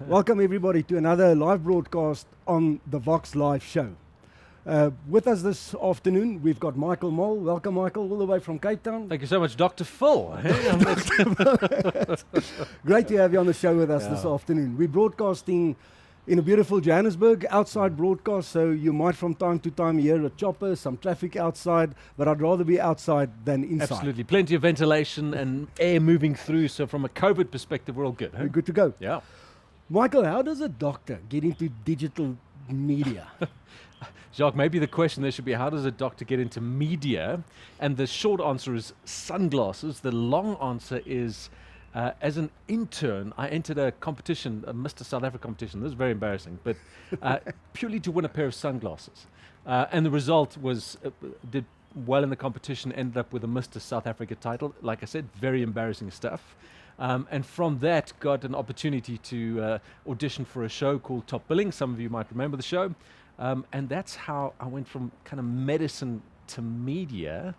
Welcome everybody to another live broadcast on the Vox Live show. With us this afternoon, we've got Michael Mol. Welcome, Michael, all the way from Cape Town. Thank you so much, Dr. Phil. Great to have you on the show with us this afternoon. We're broadcasting in a beautiful Johannesburg, outside broadcast, so you might from time to time hear a chopper, some traffic outside, but I'd rather be outside than inside. Absolutely. Plenty of ventilation and air moving through, so from a COVID perspective, we're all good. We're good to go. Yeah. Michael, how does a doctor get into digital media? Jacques, maybe the question there should be, how does a doctor get into media? And the short answer is sunglasses. The long answer is, as an intern, I entered a competition, a Mr. South Africa competition. This is very embarrassing, but purely to win a pair of sunglasses. And the result was, did well in the competition, ended up with a Mr. South Africa title. Like I said, very embarrassing stuff. And from that, got an opportunity to audition for a show called Top Billing. Some of you might remember the show. And that's how I went from kind of medicine to media.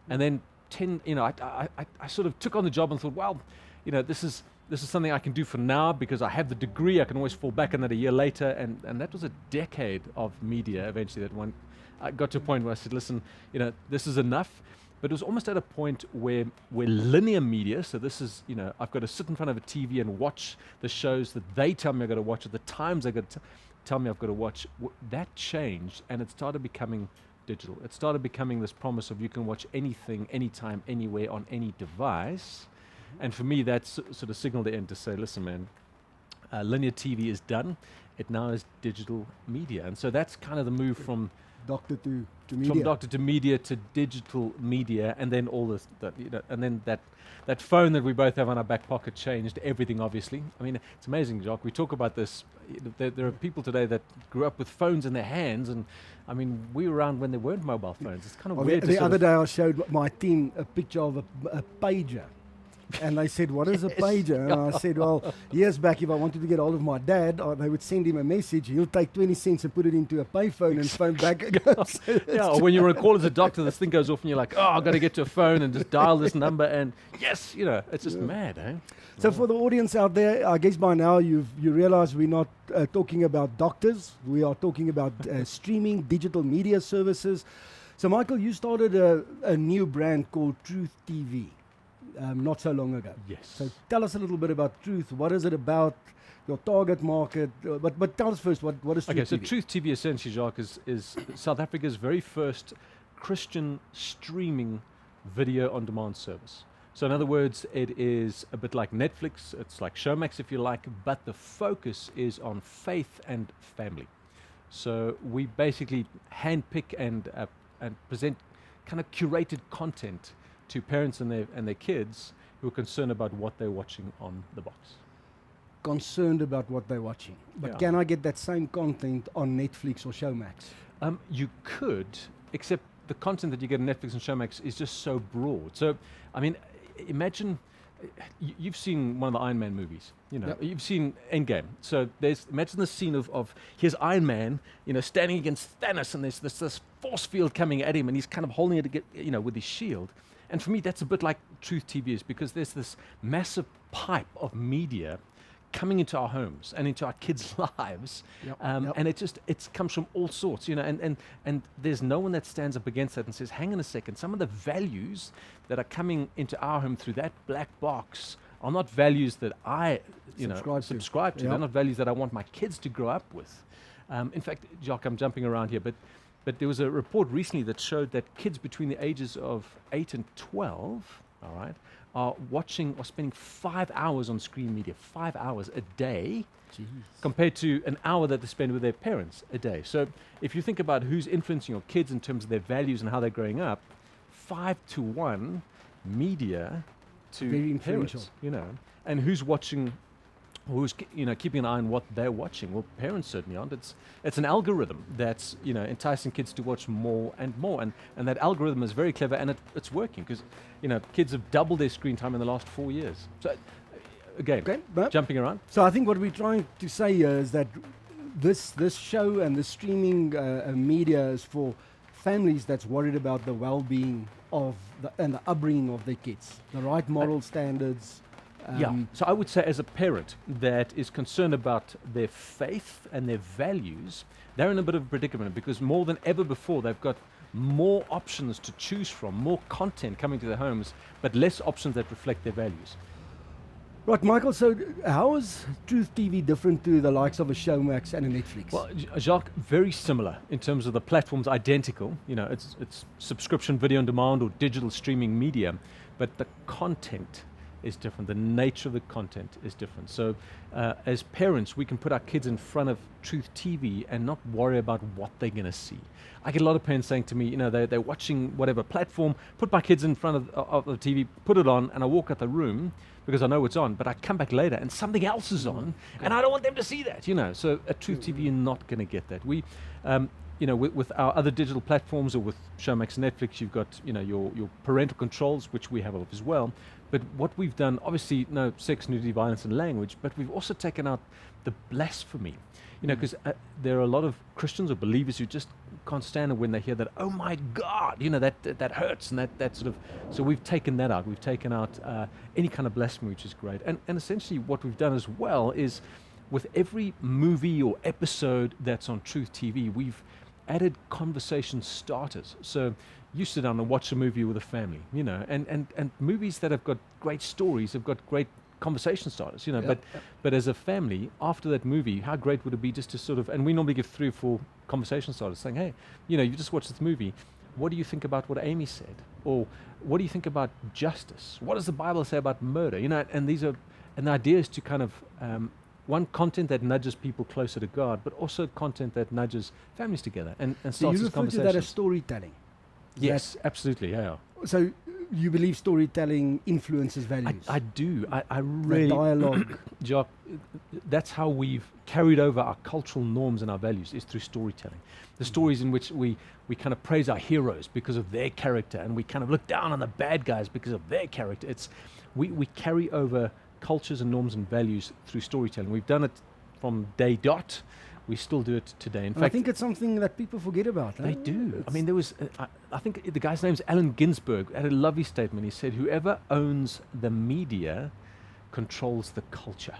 And then I sort of took on the job and thought, well, this is something I can do for now because I have the degree. I can always fall back on that a year later. And that was a decade of media eventually. I got to a point where I said, listen, this is enough. But it was almost at a point where linear media, so this is, I've got to sit in front of a TV and watch the shows that they tell me I've got to watch at the times they've got to tell me I've got to watch. That changed, and it started becoming digital. It started becoming this promise of you can watch anything, anytime, anywhere, on any device. And for me, that's sort of signaled the end to say, listen, man, linear TV is done. It now is digital media. And so that's kind of the move from doctor to media. From doctor to media to digital media, and then all this, and then that phone that we both have on our back pocket changed everything, obviously. I mean, it's amazing, Jacques. We talk about this. There are people today that grew up with phones in their hands, and I mean, we were around when there weren't mobile phones. It's kind of weird. The other day I showed my team a picture of a pager. And they said, what is a pager? And I said, well, years back, if I wanted to get hold of my dad, they would send him a message. He'll take 20 cents and put it into a payphone and phone back again. Or when you're on a call as a doctor, this thing goes off and you're like, I've got to get to a phone and just dial this number. And yes, it's just mad, eh? So for the audience out there, I guess by now you realize we're not talking about doctors. We are talking about streaming, digital media services. So Michael, you started a new brand called Truth TV. Not so long ago. Yes. So tell us a little bit about Truth. What is it about? Your target market? But tell us first, what is Truth TV? Okay, so Truth TV essentially, Jacques, is South Africa's very first Christian streaming video on demand service. So in other words, it is a bit like Netflix. It's like Showmax, if you like, but the focus is on faith and family. So we basically handpick and present kind of curated content to parents and their kids who are concerned about what they're watching on the box. Concerned about what they're watching. But can I get that same content on Netflix or Showmax? You could, except the content that you get on Netflix and Showmax is just so broad. So, I mean, imagine, you've seen one of the Iron Man movies, you've seen Endgame. So imagine the scene of here's Iron Man, standing against Thanos, and there's this force field coming at him, and he's kind of holding it, with his shield. And for me, that's a bit like Truth TV is, because there's this massive pipe of media coming into our homes and into our kids' lives, and it comes from all sorts, and there's no one that stands up against that and says, hang on a second, some of the values that are coming into our home through that black box are not values that I subscribe to. They're not values that I want my kids to grow up with. In fact, Jacques, I'm jumping around here, but there was a report recently that showed that kids between the ages of 8 and 12, are spending 5 hours on screen media, 5 hours a day, compared to an hour that they spend with their parents a day. So if you think about who's influencing your kids in terms of their values and how they're growing up, 5-to-1 media to very influential, parents, and who's watching, who's keeping an eye on what they're watching. Well, parents certainly aren't. It's an algorithm that's enticing kids to watch more and more, and that algorithm is very clever, and it's working because kids have doubled their screen time in the last 4 years. So again, jumping around. So I think what we're trying to say here is that this show and the streaming media is for families that's worried about the well-being of and the upbringing of their kids, the right moral standards, So I would say, as a parent that is concerned about their faith and their values, they're in a bit of a predicament because more than ever before, they've got more options to choose from, more content coming to their homes, but less options that reflect their values. Right, Michael, so how is Truth TV different to the likes of a Showmax and a Netflix? Well, Jacques, very similar in terms of the platforms, identical. You know, it's subscription video on demand or digital streaming media, but the content is different. The nature of the content is different. So as parents, we can put our kids in front of Truth TV and not worry about what they're going to see. I get a lot of parents saying to me, you know, they're watching whatever platform, put my kids in front of the TV, put it on, and I walk out the room because I know it's on, but I come back later and something else is on, and I don't want them to see that, you know. So at Truth TV, you're not going to get that. We, you know, with our other digital platforms or with Showmax and Netflix, you've got, you know, your parental controls, which we have as well. But what we've done, obviously, no sex, nudity, violence, and language, but we've also taken out the blasphemy. You know, because there are a lot of Christians or believers who just can't stand it when they hear that, oh my God, you know, that hurts, and that sort of, so we've taken that out. We've taken out any kind of blasphemy, which is great. And essentially what we've done as well is with every movie or episode that's on Truth TV, we've added conversation starters. So you sit down and watch a movie with a family, you know, and movies that have got great stories have got great conversation starters, you know, but as a family, after that movie, how great would it be just to sort of, and we normally give 3 or 4 conversation starters saying, hey, you know, you just watched this movie, what do you think about what Amy said? Or what do you think about justice? What does the Bible say about murder? You know, and these are, and the idea is to kind of, one, content that nudges people closer to God, but also content that nudges families together and So starts you this refer to that as storytelling? Yes, absolutely, yeah. So you believe storytelling influences values? I do. I The really, dialogue. Jacques, that's how we've carried over our cultural norms and our values, is through storytelling. The stories in which we kind of praise our heroes because of their character, and we kind of look down on the bad guys because of their character. It's we carry over cultures and norms and values through storytelling. We've done it from day dot. We still do it today. In fact, I think it's something that people forget about. they do. I mean, there was, I think the guy's name's Allen Ginsberg, had a lovely statement. He said, whoever owns the media controls the culture.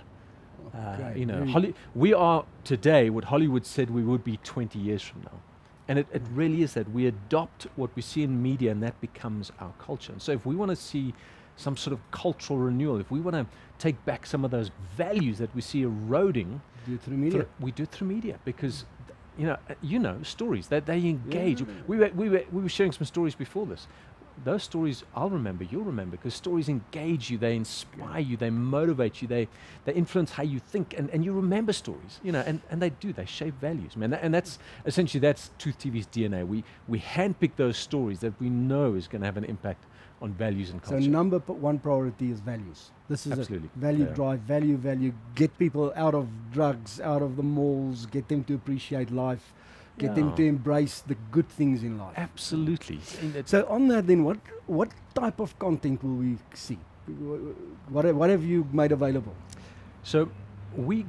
You know, we are today what Hollywood said we would be 20 years from now. And it really is that. We adopt what we see in media, and that becomes our culture. And so if we want to see some sort of cultural renewal, if we want to take back some of those values that we see eroding, do it through media. we do it through media because, you know, stories that they engage. We were sharing some stories before this. Those stories I'll remember, you'll remember, because stories engage you, they inspire you, they motivate you, they influence how you think, and you remember stories, you know, and they shape values, man. And that's essentially, that's Truth TV's DNA. We handpick those stories that we know is going to have an impact on values and culture. So number one priority is values. This is Absolutely. it. Value drive, value, get people out of drugs, out of the malls, get them to appreciate life, get them to embrace the good things in life. Absolutely. So on that then, what type of content will we see? What have you made available? So we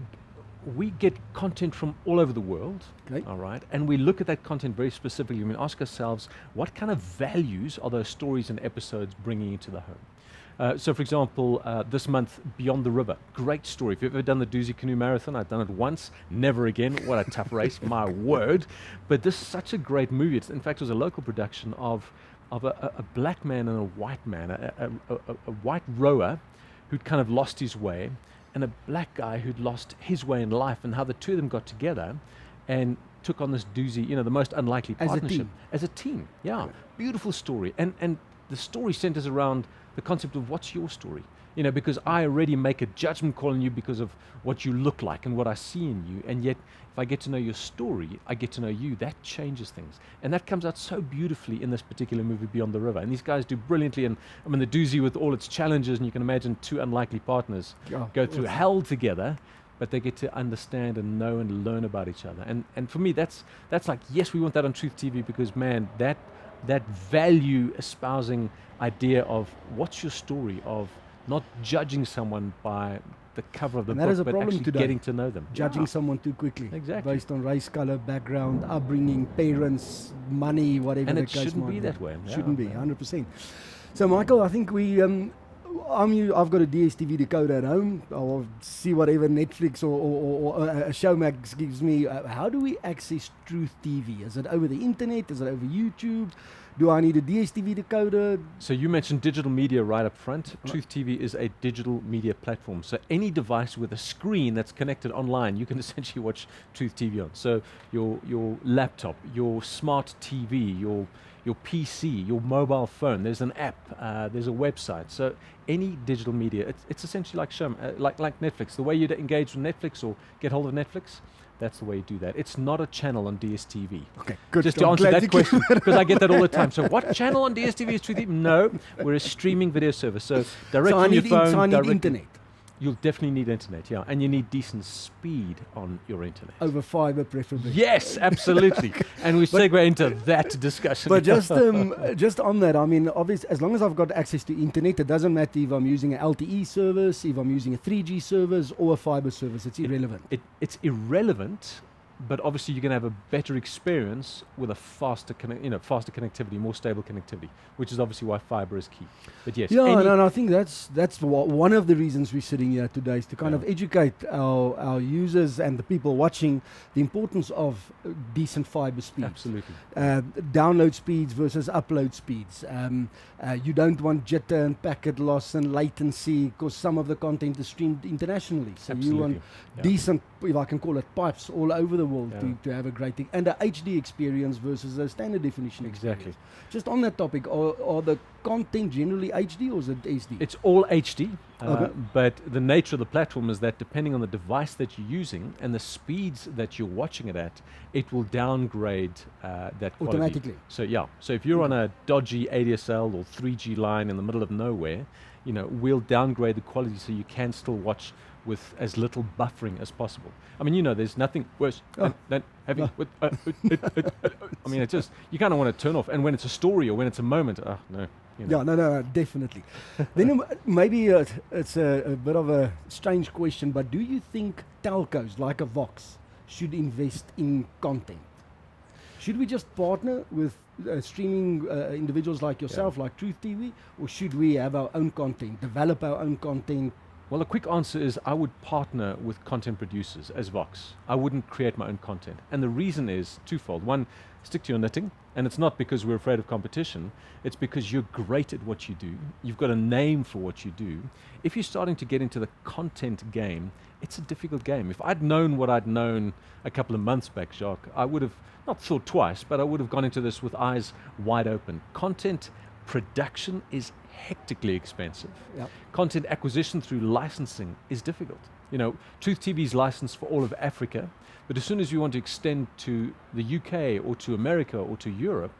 get content from all over the world, Okay. all right, and we look at that content very specifically. We ask ourselves, what kind of values are those stories and episodes bringing into the home? So, for example, this month, Beyond the River, great story. If you've ever done the Doozy Canoe Marathon, I've done it once, never again. What a tough race, my word. But this is such a great movie. In fact, it was a local production of a black man and a white man, a white rower who'd kind of lost his way, and a black guy who'd lost his way in life, and how the two of them got together and took on this doozy, you know, the most unlikely partnership. As a team, yeah. Okay. Beautiful story. And the story centers around the concept of what's your story? You know, because I already make a judgment call on you because of what you look like and what I see in you, and yet if I get to know your story, I get to know you. That changes things. And that comes out so beautifully in this particular movie, Beyond the River. And these guys do brilliantly. And I mean, the doozy with all its challenges, and you can imagine 2 unlikely partners go through hell together, but they get to understand and know and learn about each other. And for me, that's like, yes, we want that on Truth TV because, man, that value espousing idea of what's your story, of not judging someone by the cover of the book, but actually getting to know them. Judging someone too quickly. Exactly. Based on race, color, background, upbringing, parents, money, whatever and the it case shouldn't might be that way. Shouldn't be, 100%. So, Michael, I think we I've got a DSTV decoder at home. I'll see whatever Netflix or a Showmax gives me. How do we access Truth TV? Is it over the internet? Is it over YouTube? Do I need a DSTV decoder? So you mentioned digital media right up front. Truth TV is a digital media platform. So any device with a screen that's connected online, you can essentially watch Truth TV on. So your laptop, your smart TV, your PC, your mobile phone. There's an app. There's a website. So any digital media, it's essentially like like Netflix. The way you engage with Netflix or get hold of Netflix, that's the way you do that. It's not a channel on DSTV. Okay, good. Just to answer that question, because I get that all the time. So what channel on DSTV is Truth TV? No, we're a streaming video service. So direct from your phone. So I need internet. You'll definitely need internet, yeah. And you need decent speed on your internet. Over fiber, preferably. Yes, absolutely. And we segue into that discussion. But just on that, I mean, obviously, as long as I've got access to internet, it doesn't matter if I'm using an LTE service, if I'm using a 3G service or a fiber service. It's irrelevant. It's irrelevant, but obviously you're going to have a better experience with a faster connectivity, more stable connectivity, which is obviously why fiber is key. But yes, yeah, and I think that's one of the reasons we're sitting here today is to kind of educate our users and the people watching the importance of decent fiber speeds. Absolutely. Download speeds versus upload speeds. You don't want jitter and packet loss and latency because some of the content is streamed internationally. So absolutely. You want decent, if I can call it, pipes all over the world to have a great thing. And a HD experience versus a standard definition experience. Exactly. Just on that topic, are the content generally HD or is it SD? It's all HD, Okay. but the nature of the platform is that depending on the device that you're using and the speeds that you're watching it at, it will downgrade that quality. Automatically. So if you're on a dodgy ADSL or 3G line in the middle of nowhere, we'll downgrade the quality so you can still watch with as little buffering as possible. I mean, there's nothing worse than having. I mean, it's just you kind of want to turn off. And when it's a story or when it's a moment, no. Yeah, no, definitely. Then maybe it's a bit of a strange question, but do you think telcos like a Vox should invest in content? Should we just partner with streaming individuals like yourself, like Truth TV, or should we have our own content, develop our own content? Well, the quick answer is I would partner with content producers as Vox. I wouldn't create my own content. And the reason is twofold. One, stick to your knitting. And it's not because we're afraid of competition. It's because you're great at what you do. You've got a name for what you do. If you're starting to get into the content game, it's a difficult game. If I'd known what I'd known a couple of months back, Jacques, I would have not thought twice, but I would have gone into this with eyes wide open. Content production is hectically expensive. Yep. Content acquisition through licensing is difficult. Truth TV is licensed for all of Africa, but as soon as you want to extend to the UK or to America or to Europe,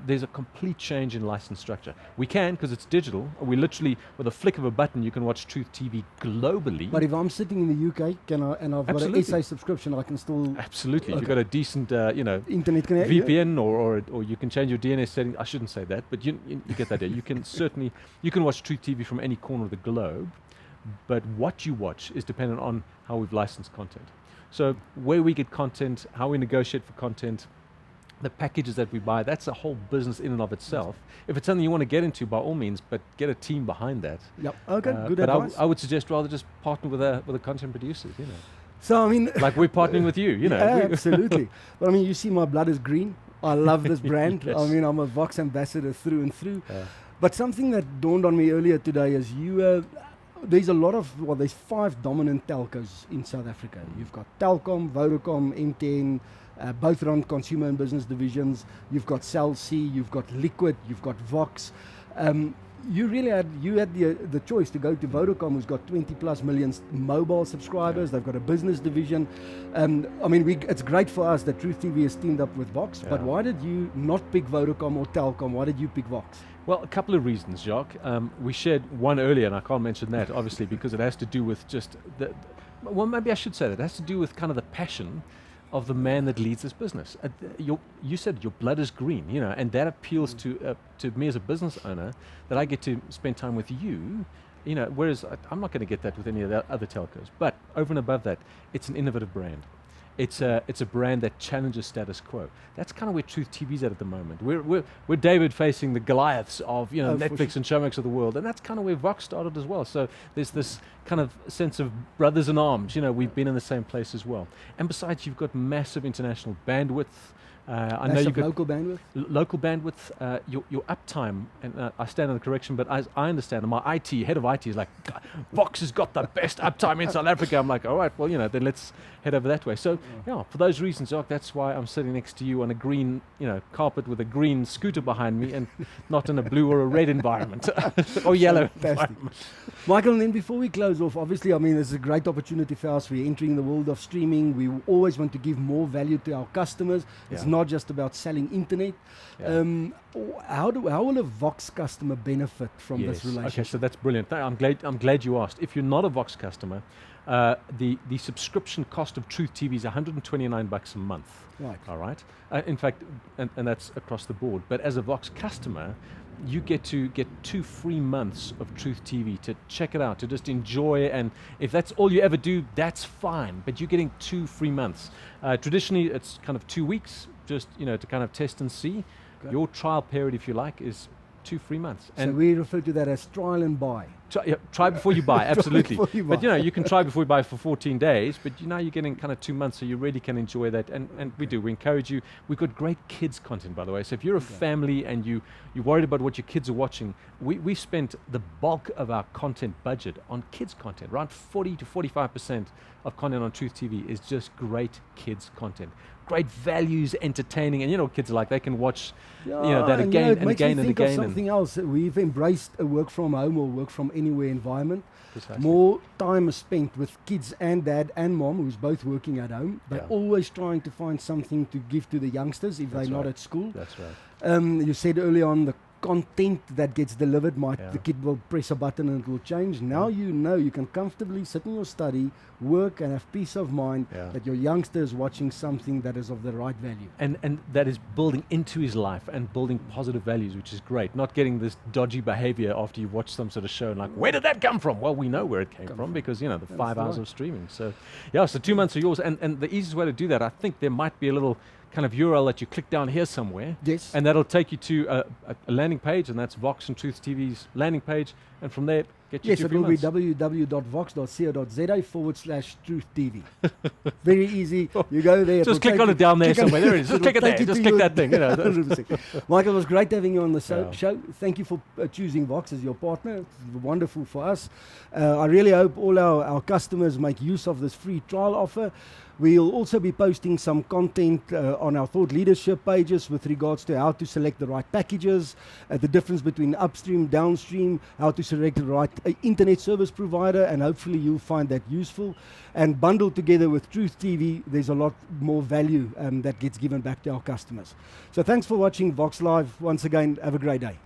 there's a complete change in license structure. We can, because it's digital. We literally, with a flick of a button, you can watch Truth TV globally. But if I'm sitting in the UK, and I've got an SA subscription, I can still... Absolutely. If you've got a decent, internet connection, VPN or you can change your DNS setting. I shouldn't say that, but you get that idea. You can certainly, you can watch Truth TV from any corner of the globe, but what you watch is dependent on how we've licensed content. So where we get content, how we negotiate for content, the packages that we buy, that's a whole business in and of itself. If it's something you want to get into, by all means, but get a team behind that. Yep. Okay. Good but advice. I would suggest rather just partner with a content producer. So I mean, like we're partnering with you. Yeah, absolutely. But I mean, you see, my blood is green. I love this brand. Yes. I mean, I'm a Vox ambassador through and through. But something that dawned on me earlier today is there's there's 5 dominant telcos in South Africa. You've got Telkom, Vodacom, MTN. Both run consumer and business divisions. You've got Cell C, you've got Liquid, you've got Vox. You had the choice to go to Vodacom, who's got 20 plus million mobile subscribers. They've got a business division. I mean, it's great for us that Truth TV has teamed up with Vox. But why did you not pick Vodacom or Telkom? Why did you pick Vox? Well, a couple of reasons, Jacques. We shared one earlier, and I can't mention that, obviously, because it has to do with just well, maybe I should say that. It has to do with kind of the passion of the man that leads this business. You said your blood is green, and that appeals to me as a business owner, that I get to spend time with you, whereas I'm not going to get that with any of the other telcos. But over and above that, it's an innovative brand. It's a brand that challenges status quo. That's kind of where Truth TV's at the moment. We're David facing the Goliaths of Netflix and Showmax of the world, and that's kind of where Vox started as well. So there's this kind of sense of brothers in arms. We've been in the same place as well. And besides, you've got massive international bandwidth. I know you've got local bandwidth. Local bandwidth. Your uptime, and I stand on the correction, but as I understand, and my head of IT is like, Vox has got the best uptime in South Africa. I'm like, all right, well, then let's head over that way. So, for those reasons, Jacques, that's why I'm sitting next to you on a green, carpet with a green scooter behind me, and not in a blue or a red environment or yellow. Environment. Michael, and then before we close off, obviously, this is a great opportunity for us. We're entering the world of streaming. We always want to give more value to our customers. It's not just about selling internet. How will a Vox customer benefit from this relationship? Okay, so that's brilliant. I'm glad you asked. If you're not a Vox customer, the subscription cost of Truth TV is $129 a month. Right. All right. In fact, and that's across the board. But as a Vox customer, you get 2 free months of Truth TV to check it out, to just enjoy, and if that's all you ever do, that's fine. But you're getting 2 free months. Traditionally, it's kind of 2 weeks, just to kind of test and see. Okay. Your trial period, if you like, is 2 free months. And so we refer to that as trial and buy. Try before you buy, absolutely. Before you buy. But you can try before you buy for 14 days, but you're getting kind of 2 months, so you really can enjoy that. And we encourage you. We've got great kids content, by the way. So if you're a family and you're worried about what your kids are watching, we spent the bulk of our content budget on kids content. Around 40 to 45% of content on Truth TV is just great kids content. Great values, entertaining, and kids are like, they can watch that again and again and again. again. Something else. We've embraced a work from home or work from anywhere environment. Precisely. More time is spent with kids and dad and mom, who's both working at home, but always trying to find something to give to the youngsters if they're not at school. That's right. You said earlier on the content that gets delivered, the kid will press a button and it will change. Now you can comfortably sit in your study, work, and have peace of mind that your youngster is watching something that is of the right value. And that is building into his life and building positive values, which is great. Not getting this dodgy behavior after you watch some sort of show and like, where did that come from? Well, we know where it came from because, the 5 hours of streaming. So, so 2 months are yours. And the easiest way to do that, I think there might be a little kind of URL that you click down here somewhere. Yes. And that'll take you to a landing page, and that's Vox and Truth TV's landing page. And from there, get you Yes, it will be www.vox.co.za/Truth TV. Very easy. You go there. Just click on it down there somewhere. There it is. Just click it there. Just click that thing. 100%. Michael, it was great having you on the show. Thank you for choosing Vox as your partner. It's wonderful for us. I really hope all our customers make use of this free trial offer. We'll also be posting some content on our thought leadership pages with regards to how to select the right packages, the difference between upstream, downstream, how to select the right internet service provider, and hopefully you'll find that useful. And bundled together with Truth TV, there's a lot more value that gets given back to our customers. So thanks for watching Vox Live. Once again, have a great day.